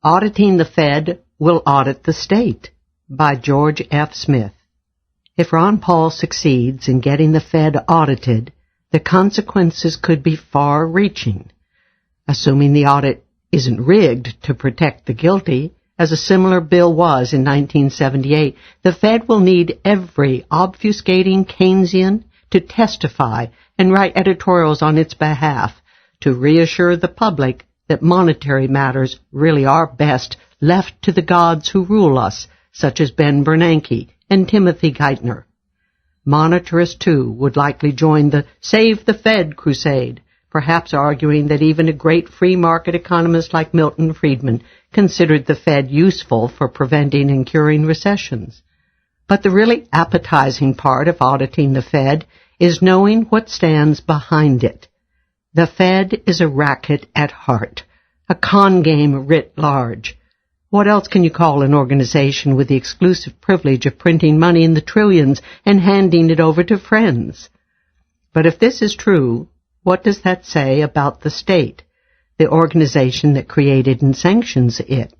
Auditing the Fed Will Audit the State by George F. Smith. If Ron Paul succeeds in getting the Fed audited, the consequences could be far-reaching. Assuming the audit isn't rigged to protect the guilty, as a similar bill was in 1978, the Fed will need every obfuscating Keynesian to testify and write editorials on its behalf to reassure the public that monetary matters really are best left to the gods who rule us, such as Ben Bernanke and Timothy Geithner. Monetarists, too, would likely join the Save the Fed crusade, perhaps arguing that even a great free market economist like Milton Friedman considered the Fed useful for preventing and curing recessions. But the really appetizing part of auditing the Fed is knowing what stands behind it. The Fed is a racket at heart, a con game writ large. What else can you call an organization with the exclusive privilege of printing money in the trillions and handing it over to friends? But if this is true, what does that say about the state, the organization that created and sanctions it?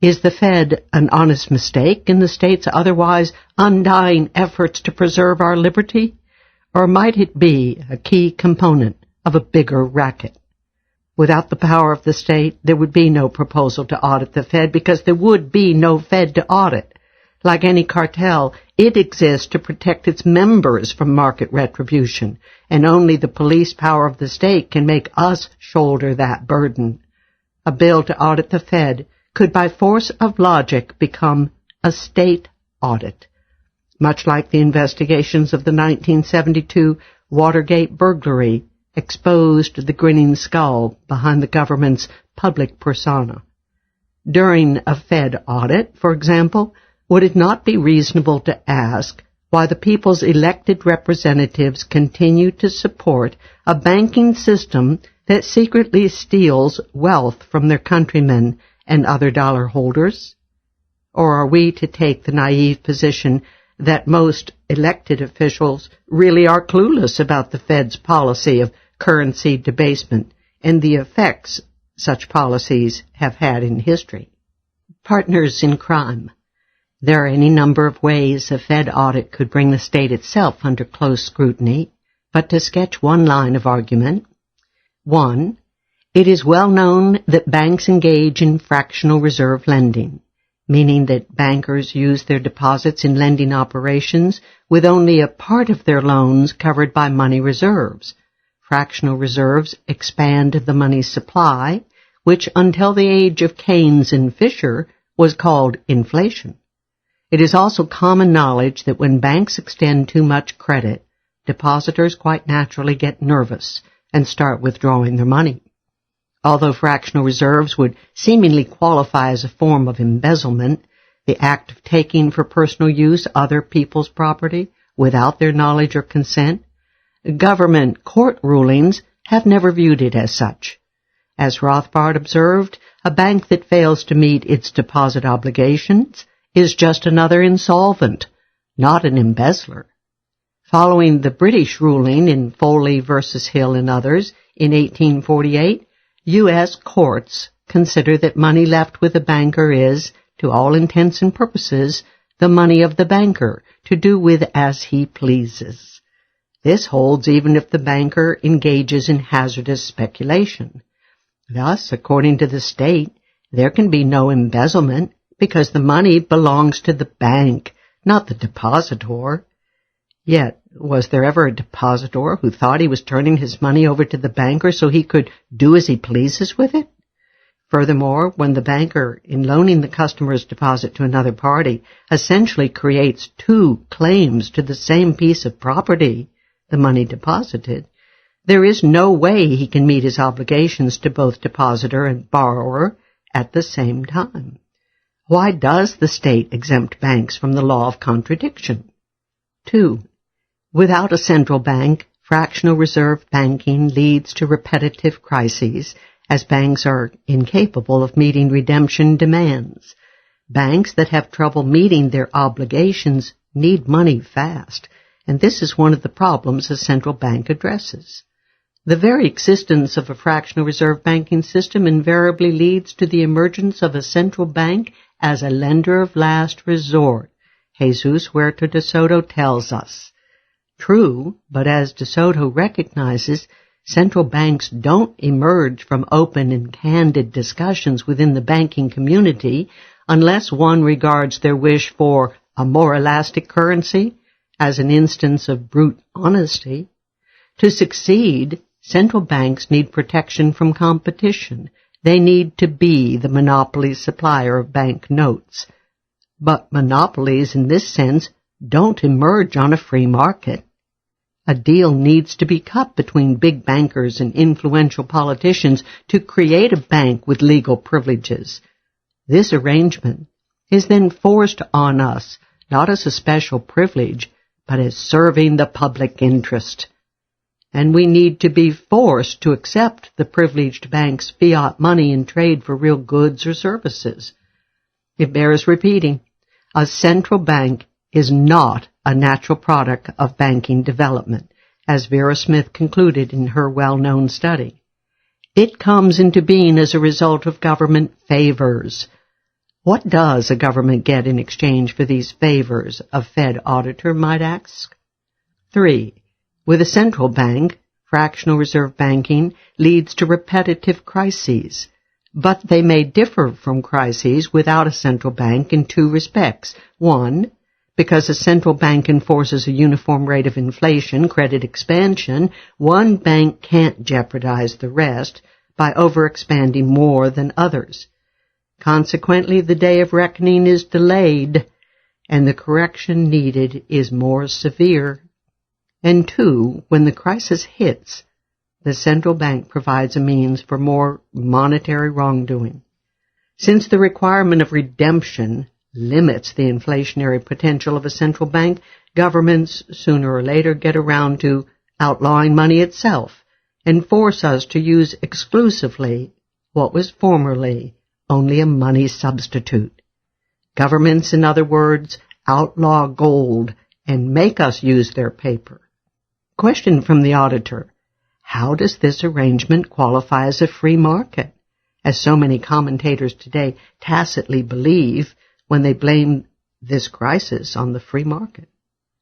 Is the Fed an honest mistake in the state's otherwise undying efforts to preserve our liberty? Or might it be a key component of a bigger racket? Without the power of the state, there would be no proposal to audit the Fed because there would be no Fed to audit. Like any cartel, it exists to protect its members from market retribution, and only the police power of the state can make us shoulder that burden. A bill to audit the Fed could by force of logic become a state audit, much like the investigations of the 1972 Watergate burglary exposed the grinning skull behind the government's public persona. During a Fed audit, for example, would it not be reasonable to ask why the people's elected representatives continue to support a banking system that secretly steals wealth from their countrymen and other dollar holders? Or are we to take the naive position that most elected officials really are clueless about the Fed's policy of currency debasement and the effects such policies have had in history? Partners in crime. There are any number of ways a Fed audit could bring the state itself under close scrutiny, but to sketch one line of argument. 1. It is well known that banks engage in fractional reserve lending, meaning that bankers use their deposits in lending operations with only a part of their loans covered by money reserves. Fractional reserves expand the money supply, which until the age of Keynes and Fisher was called inflation. It is also common knowledge that when banks extend too much credit, depositors quite naturally get nervous and start withdrawing their money. Although fractional reserves would seemingly qualify as a form of embezzlement, the act of taking for personal use other people's property without their knowledge or consent, government court rulings have never viewed it as such. As Rothbard observed, a bank that fails to meet its deposit obligations is just another insolvent, not an embezzler. Following the British ruling in Foley v. Hill and others in 1848, U.S. courts consider that money left with a banker is, to all intents and purposes, the money of the banker to do with as he pleases. This holds even if the banker engages in hazardous speculation. Thus, according to the state, there can be no embezzlement because the money belongs to the bank, not the depositor. Yet, was there ever a depositor who thought he was turning his money over to the banker so he could do as he pleases with it? Furthermore, when the banker, in loaning the customer's deposit to another party, essentially creates two claims to the same piece of property, the money deposited, there is no way he can meet his obligations to both depositor and borrower at the same time. Why does the state exempt banks from the law of contradiction? 2. Without a central bank, fractional reserve banking leads to repetitive crises, as banks are incapable of meeting redemption demands. Banks that have trouble meeting their obligations need money fast, and this is one of the problems a central bank addresses. The very existence of a fractional reserve banking system invariably leads to the emergence of a central bank as a lender of last resort, Jesus Huerta de Soto tells us. True, but as de Soto recognizes, central banks don't emerge from open and candid discussions within the banking community unless one regards their wish for a more elastic currency as an instance of brute honesty. To succeed, central banks need protection from competition. They need to be the monopoly supplier of bank notes. But monopolies in this sense don't emerge on a free market. A deal needs to be cut between big bankers and influential politicians to create a bank with legal privileges. This arrangement is then forced on us, not as a special privilege, but as serving the public interest. And we need to be forced to accept the privileged bank's fiat money in trade for real goods or services. It bears repeating, a central bank is not a natural product of banking development, as Vera Smith concluded in her well-known study. It comes into being as a result of government favors. What does a government get in exchange for these favors, a Fed auditor might ask? 3. With a central bank, fractional reserve banking leads to repetitive crises, but they may differ from crises without a central bank in two respects. 1, because a central bank enforces a uniform rate of inflation, credit expansion, one bank can't jeopardize the rest by overexpanding more than others. Consequently, the day of reckoning is delayed, and the correction needed is more severe. And 2, when the crisis hits, the central bank provides a means for more monetary wrongdoing. Since the requirement of redemption limits the inflationary potential of a central bank, governments sooner or later get around to outlawing money itself and force us to use exclusively what was formerly only a money substitute. Governments, in other words, outlaw gold and make us use their paper. Question from the auditor: how does this arrangement qualify as a free market, as so many commentators today tacitly believe when they blame this crisis on the free market?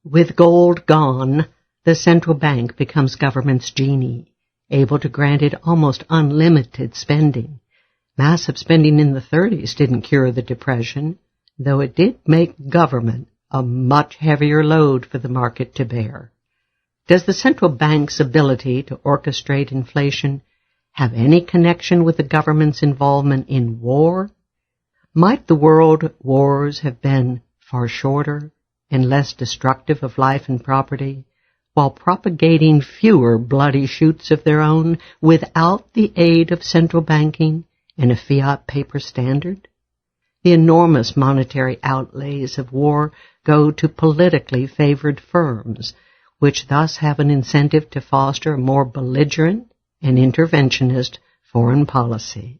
With gold gone, the central bank becomes government's genie, able to grant it almost unlimited spending. Massive spending in the 30s didn't cure the Depression, though it did make government a much heavier load for the market to bear. Does the central bank's ability to orchestrate inflation have any connection with the government's involvement in war? Might the world wars have been far shorter and less destructive of life and property, while propagating fewer bloody shoots of their own without the aid of central banking and a fiat paper standard? The enormous monetary outlays of war go to politically favored firms, which thus have an incentive to foster a more belligerent and interventionist foreign policy.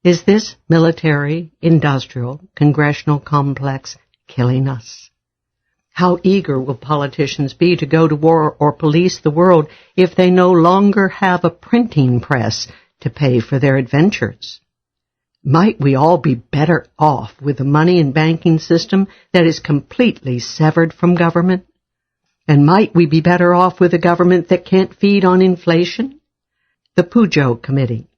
Is this military, industrial, congressional complex killing us? How eager will politicians be to go to war or police the world if they no longer have a printing press to pay for their adventures? Might we all be better off with a money and banking system that is completely severed from government? And might we be better off with a government that can't feed on inflation? The Pujo Committee.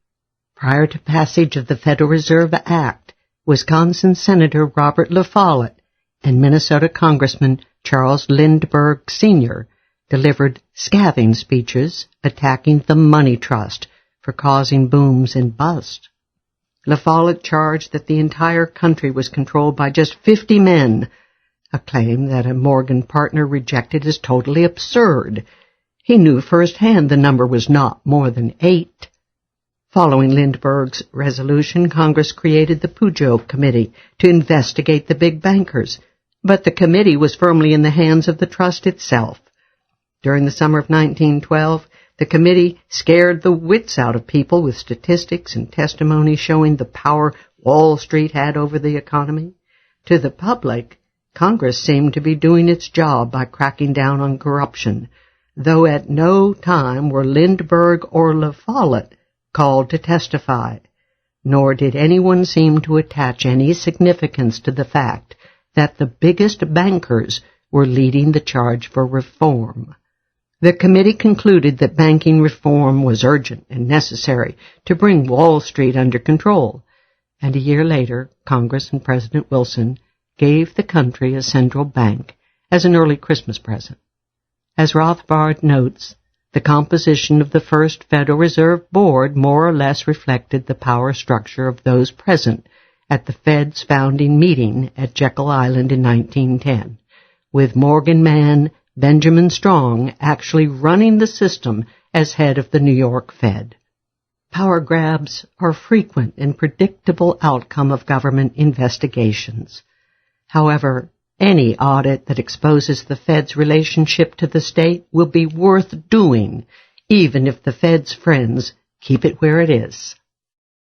Prior to passage of the Federal Reserve Act, Wisconsin Senator Robert La Follette and Minnesota Congressman Charles Lindbergh Sr. delivered scathing speeches attacking the money trust for causing booms and busts. La Follette charged that the entire country was controlled by just 50 men, a claim that a Morgan partner rejected as totally absurd. He knew firsthand the number was not more than 8. Following Lindbergh's resolution, Congress created the Pujo Committee to investigate the big bankers, but the committee was firmly in the hands of the trust itself. During the summer of 1912, the committee scared the wits out of people with statistics and testimony showing the power Wall Street had over the economy. To the public, Congress seemed to be doing its job by cracking down on corruption, though at no time were Lindbergh or La Follette called to testify, nor did anyone seem to attach any significance to the fact that the biggest bankers were leading the charge for reform. The committee concluded that banking reform was urgent and necessary to bring Wall Street under control, and a year later, Congress and President Wilson gave the country a central bank as an early Christmas present. As Rothbard notes, the composition of the first Federal Reserve Board more or less reflected the power structure of those present at the Fed's founding meeting at Jekyll Island in 1910, with Morgan man Benjamin Strong actually running the system as head of the New York Fed. Power grabs are a frequent and predictable outcome of government investigations. However, any audit that exposes the Fed's relationship to the state will be worth doing, even if the Fed's friends keep it where it is.